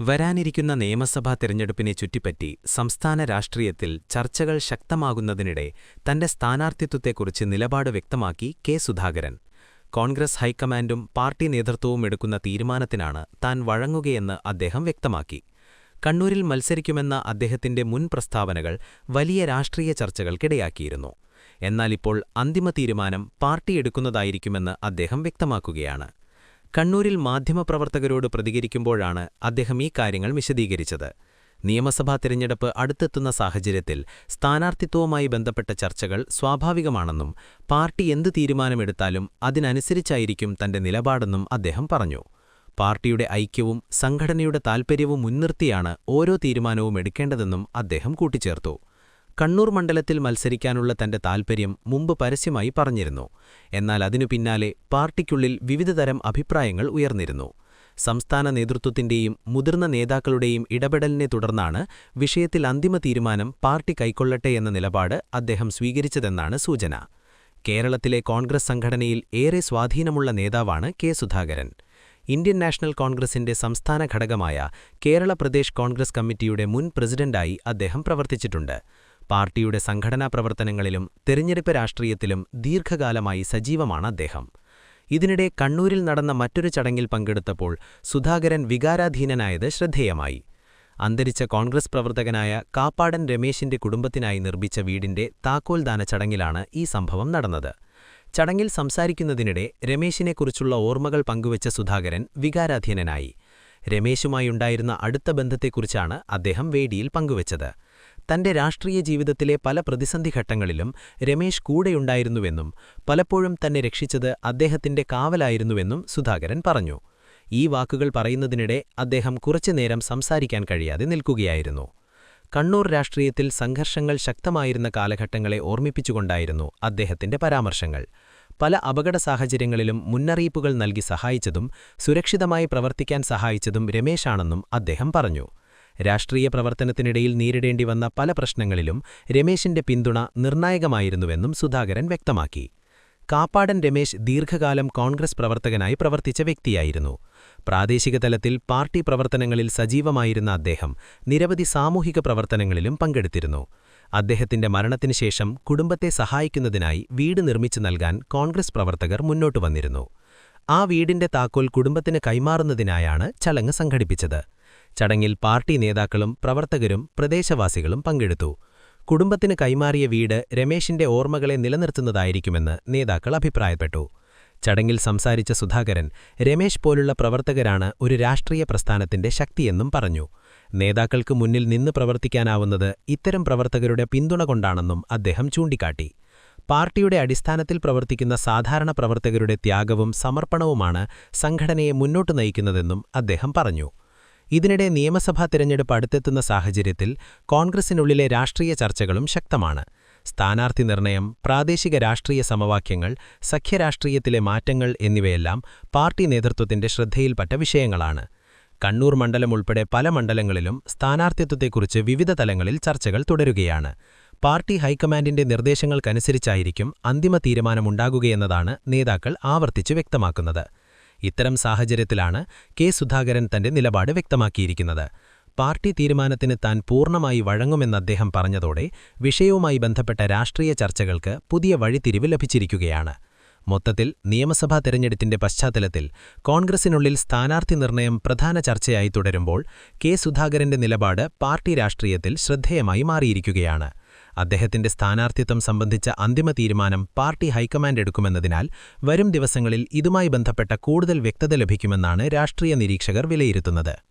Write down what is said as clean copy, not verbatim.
വരാനിരിക്കുന്ന നിയമസഭാ തെരഞ്ഞെടുപ്പിനെ ചുറ്റിപ്പറ്റി സംസ്ഥാന രാഷ്ട്രീയത്തിൽ ചർച്ചകൾ ശക്തമാകുന്നതിനിടെ തന്റെ സ്ഥാനാർത്ഥിത്വത്തെക്കുറിച്ച് നിലപാട് വ്യക്തമാക്കി കെ. സുധാകരൻ. കോൺഗ്രസ് ഹൈക്കമാൻഡും പാർട്ടി നേതൃത്വവും എടുക്കുന്ന തീരുമാനത്തിനാണ് താൻ വഴങ്ങുകയെന്ന് അദ്ദേഹം വ്യക്തമാക്കി. കണ്ണൂരിൽ മത്സരിക്കുമെന്ന അദ്ദേഹത്തിന്റെ മുൻ പ്രസ്താവനകൾ വലിയ രാഷ്ട്രീയ ചർച്ചകൾക്കിടയാക്കിയിരുന്നു. എന്നാലിപ്പോൾ അന്തിമ തീരുമാനം പാർട്ടി എടുക്കുന്നതായിരിക്കുമെന്ന് അദ്ദേഹം വ്യക്തമാക്കുകയാണ്. കണ്ണൂരിൽ മാധ്യമപ്രവർത്തകരോട് പ്രതികരിക്കുമ്പോഴാണ് അദ്ദേഹം ഈ കാര്യങ്ങൾ വിശദീകരിച്ചത്. നിയമസഭാ തിരഞ്ഞെടുപ്പ് അടുത്തെത്തുന്ന സാഹചര്യത്തിൽ സ്ഥാനാർത്ഥിത്വവുമായി ബന്ധപ്പെട്ട ചർച്ചകൾ സ്വാഭാവികമാണെന്നും പാർട്ടി എന്ത് തീരുമാനമെടുത്താലും അതിനനുസരിച്ചായിരിക്കും തന്റെ നിലപാടെന്നും അദ്ദേഹം പറഞ്ഞു. പാർട്ടിയുടെ ഐക്യവും സംഘടനയുടെ താൽപര്യവും മുൻനിർത്തിയാണ് ഓരോ തീരുമാനവും എടുക്കേണ്ടതെന്നും അദ്ദേഹം കൂട്ടിച്ചേർത്തു. കണ്ണൂർ മണ്ഡലത്തിൽ മത്സരിക്കാനുള്ള തന്റെ താൽപര്യം മുമ്പ് പരസ്യമായി പറഞ്ഞിരുന്നു. എന്നാൽ അതിനു പിന്നാലെ പാർട്ടിക്കുള്ളിൽ വിവിധതരം അഭിപ്രായങ്ങൾ ഉയർന്നിരുന്നു. സംസ്ഥാന നേതൃത്വത്തിന്റെയും മുതിർന്ന നേതാക്കളുടെയും ഇടപെടലിനെ തുടർന്നാണ് വിഷയത്തിൽ അന്തിമ തീരുമാനം പാർട്ടി കൈക്കൊള്ളട്ടെ എന്ന നിലപാട് അദ്ദേഹം സ്വീകരിച്ചതെന്നാണ് സൂചന. കേരളത്തിലെ കോൺഗ്രസ് സംഘടനയിൽ ഏറെ സ്വാധീനമുള്ള നേതാവാണ് കെ. സുധാകരൻ. ഇന്ത്യൻ നാഷണൽ കോൺഗ്രസിന്റെ സംസ്ഥാന ഘടകമായ കേരള പ്രദേശ് കോൺഗ്രസ് കമ്മിറ്റിയുടെ മുൻ പ്രസിഡന്റായി അദ്ദേഹം പ്രവർത്തിച്ചിട്ടുണ്ട്. പാർട്ടിയുടെ സംഘടനാ പ്രവർത്തനങ്ങളിലും തെരഞ്ഞെടുപ്പ് രാഷ്ട്രീയത്തിലും ദീർഘകാലമായി സജീവമാണ് അദ്ദേഹം. ഇതിനിടെ കണ്ണൂരിൽ നടന്ന മറ്റൊരു ചടങ്ങിൽ പങ്കെടുത്തപ്പോൾ സുധാകരൻ വികാരാധീനനായത് ശ്രദ്ധേയമായി. അന്തരിച്ച കോൺഗ്രസ് പ്രവർത്തകനായ കാപ്പാടൻ രമേശിന്റെ കുടുംബത്തിനായി നിർമ്മിച്ച വീടിന്റെ താക്കോൽദാന ചടങ്ങിലാണ് ഈ സംഭവം നടന്നത്. ചടങ്ങിൽ സംസാരിക്കുന്നതിനിടെ രമേശിനെക്കുറിച്ചുള്ള ഓർമ്മകൾ പങ്കുവച്ച സുധാകരൻ വികാരാധീനനായി. രമേശുമായുണ്ടായിരുന്ന അടുത്ത ബന്ധത്തെക്കുറിച്ചാണ് അദ്ദേഹം വേദിയിൽ പങ്കുവച്ചത്. തന്റെ രാഷ്ട്രീയ ജീവിതത്തിലെ പല പ്രതിസന്ധിഘട്ടങ്ങളിലും രമേശ് കൂടെയുണ്ടായിരുന്നുവെന്നും പലപ്പോഴും തന്നെ രക്ഷിച്ചത് അദ്ദേഹത്തിന്റെ കാവലായിരുന്നുവെന്നും സുധാകരൻ പറഞ്ഞു. ഈ വാക്കുകൾ പറയുന്നതിനിടെ അദ്ദേഹം കുറച്ചുനേരം സംസാരിക്കാൻ കഴിയാതെ നിൽക്കുകയായിരുന്നു. കണ്ണൂർ രാഷ്ട്രീയത്തിൽ സംഘർഷങ്ങൾ ശക്തമായിരുന്ന കാലഘട്ടങ്ങളെ ഓർമ്മിപ്പിച്ചുകൊണ്ടായിരുന്നു അദ്ദേഹത്തിന്റെ പരാമർശങ്ങൾ. പല അപകട സാഹചര്യങ്ങളിലും മുന്നറിയിപ്പുകൾ നൽകി സഹായിച്ചതും സുരക്ഷിതമായി പ്രവർത്തിക്കാൻ സഹായിച്ചതും രമേശാണെന്നും അദ്ദേഹം പറഞ്ഞു. രാഷ്ട്രീയ പ്രവർത്തനത്തിനിടയിൽ നേരിടേണ്ടി വന്ന പല പ്രശ്നങ്ങളിലും രമേശിന്റെ പിന്തുണ നിർണായകമായിരുന്നുവെന്നും സുധാകരൻ വ്യക്തമാക്കി. കാപ്പാടൻ രമേശ് ദീർഘകാലം കോൺഗ്രസ് പ്രവർത്തകനായി പ്രവർത്തിച്ച വ്യക്തിയായിരുന്നു. പ്രാദേശിക തലത്തിൽ പാർട്ടി പ്രവർത്തനങ്ങളിൽ സജീവമായിരുന്ന അദ്ദേഹം നിരവധി സാമൂഹിക പ്രവർത്തനങ്ങളിലും പങ്കെടുത്തിരുന്നു. അദ്ദേഹത്തിന്റെ മരണത്തിനുശേഷം കുടുംബത്തെ സഹായിക്കുന്നതിനായി വീട് നിർമ്മിച്ചു നൽകാൻ കോൺഗ്രസ് പ്രവർത്തകർ മുന്നോട്ടു വന്നിരുന്നു. ആ വീടിന്റെ താക്കോൽ കുടുംബത്തിന് കൈമാറുന്നതിനായാണ് ചടങ്ങ് സംഘടിപ്പിച്ചത്. ചടങ്ങിൽ പാർട്ടി നേതാക്കളും പ്രവർത്തകരും പ്രദേശവാസികളും പങ്കെടുത്തു. കുടുംബത്തിന് കൈമാറിയ വീട് രമേശിന്റെ ഓർമ്മകളെ നിലനിർത്തുന്നതായിരിക്കുമെന്ന് നേതാക്കൾ അഭിപ്രായപ്പെട്ടു. ചടങ്ങിൽ സംസാരിച്ച സുധാകരൻ രമേശ് പോലുള്ള പ്രവർത്തകരാണ് ഒരു രാഷ്ട്രീയ പ്രസ്ഥാനത്തിന്റെ ശക്തിയെന്നും പറഞ്ഞു. നേതാക്കൾക്ക് മുന്നിൽ നിന്ന് പ്രവർത്തിക്കാനാവുന്നത് ഇത്തരം പ്രവർത്തകരുടെ പിന്തുണ കൊണ്ടാണെന്നും അദ്ദേഹം ചൂണ്ടിക്കാട്ടി. പാർട്ടിയുടെ അടിസ്ഥാനത്തിൽ പ്രവർത്തിക്കുന്ന സാധാരണ പ്രവർത്തകരുടെ ത്യാഗവും സമർപ്പണവുമാണ് സംഘടനയെ മുന്നോട്ടു നയിക്കുന്നതെന്നും അദ്ദേഹം പറഞ്ഞു. ഇതിനിടെ നിയമസഭാ തിരഞ്ഞെടുപ്പ് അടുത്തെത്തുന്ന സാഹചര്യത്തിൽ കോൺഗ്രസിനുള്ളിലെ രാഷ്ട്രീയ ചർച്ചകളും ശക്തമാണ്. സ്ഥാനാർത്ഥി നിർണയം, പ്രാദേശിക രാഷ്ട്രീയ സമവാക്യങ്ങൾ, സഖ്യരാഷ്ട്രീയത്തിലെ മാറ്റങ്ങൾ എന്നിവയെല്ലാം പാർട്ടി നേതൃത്വത്തിന്റെ ശ്രദ്ധയിൽപ്പെട്ട വിഷയങ്ങളാണ്. കണ്ണൂർ മണ്ഡലം ഉൾപ്പെടെ പല മണ്ഡലങ്ങളിലും സ്ഥാനാർത്ഥിത്വത്തെക്കുറിച്ച് വിവിധ തലങ്ങളിൽ ചർച്ചകൾ തുടരുകയാണ്. പാർട്ടി ഹൈക്കമാൻഡിന്റെ നിർദ്ദേശങ്ങൾക്കനുസരിച്ചായിരിക്കും അന്തിമ തീരുമാനമുണ്ടാകുകയെന്നതാണ് നേതാക്കൾ ആവർത്തിച്ചു വ്യക്തമാക്കുന്നത്. ഇത്തരം സാഹചര്യത്തിലാണ് കെ. സുധാകരൻ തന്റെ നിലപാട് വ്യക്തമാക്കിയിരിക്കുന്നത്. പാർട്ടി തീരുമാനത്തിന് താൻ പൂർണ്ണമായി വഴങ്ങുമെന്ന് അദ്ദേഹം പറഞ്ഞതോടെ വിഷയവുമായി ബന്ധപ്പെട്ട രാഷ്ട്രീയ ചർച്ചകൾക്ക് പുതിയ വഴിത്തിരിവ് ലഭിച്ചിരിക്കുകയാണ്. മൊത്തത്തിൽ നിയമസഭാ തെരഞ്ഞെടുപ്പിന്റെ പശ്ചാത്തലത്തിൽ കോൺഗ്രസിനുള്ളിൽ സ്ഥാനാർത്ഥി നിർണയം പ്രധാന ചർച്ചയായി തുടരുമ്പോൾ കെ. സുധാകരന്റെ നിലപാട് പാർട്ടി രാഷ്ട്രീയത്തിൽ ശ്രദ്ധേയമായി മാറിയിരിക്കുകയാണ്. അദ്ദേഹത്തിന്റെ സ്ഥാനാർത്ഥിത്വം സംബന്ധിച്ച അന്തിമ തീരുമാനം പാർട്ടി ഹൈക്കമാൻഡ് എടുക്കുമെന്നതിനാൽ വരും ദിവസങ്ങളിൽ ഇതുമായി ബന്ധപ്പെട്ട കൂടുതൽ വ്യക്തത ലഭിക്കുമെന്നാണ് രാഷ്ട്രീയ നിരീക്ഷകർ വിലയിരുത്തുന്നത്.